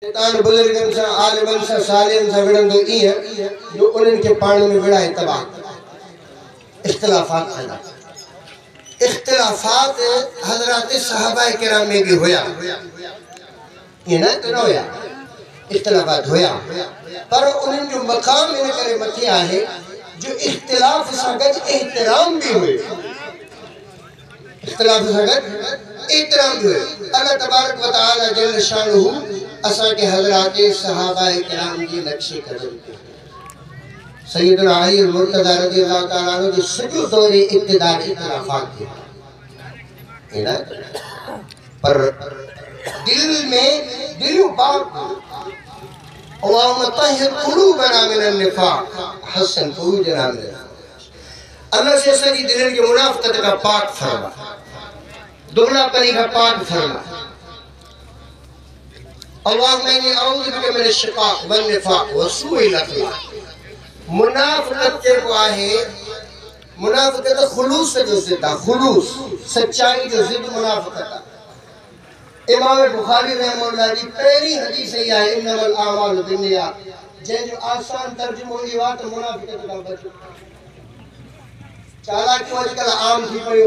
शैतान बुजुर्गन सा आलिमन सा सालिन सा विड़ंदो ई है जो उन्हनि के पाण में विड़ाए तबाह इख्तिलाफात पैदा इख्तिलाफात हजरत सहाबा किराम में भी होया ये ना तो होया इख्तिलाफात होया पर उन्हनि जो मकाम इन करे मथे आहे जो इख्तिलाफ सा गज एहतराम भी हुए इख्तिलाफ सा गज एहतराम भी हुए अल्लाह तबारक व तआला जल शानुहु असा के हजरत सहाबा किराम जी नक्शे कदम पे सैयदना अली मुर्तज़ा रज़ियल्लाहु तआला अन्हु जो सजो दौरे इब्तिदाई इख्तिलाफात थे ना पर दिल में दिल पाक अल्लाहुम्मा तहिर कुलूबना मिनन निफाक हसन फरूजना मिन अल्लाह से सजी दिल के मुनाफिकत का पाक फरमा दुगनापनी का पाक फरमा अल्लाहुम्मा इन्नी अऊज़ु बिका मिनश शिक़ाक़ वन निफ़ाक़ व सूइल अख़लाक़ मुनाफिकत के को आहे मुनाफिकत खुलूस जो जिद्द खुलूस सच्चाई जो जिद्द मुनाफिकत इमाम बुखारी रहमतुल्लाह जी पहली हदीस है इन्नमल आमालु बिन्नियात जे जो आसान तर्जुमो ई बात मुनाफिकत का बच चालाकी आजकल आम थी पई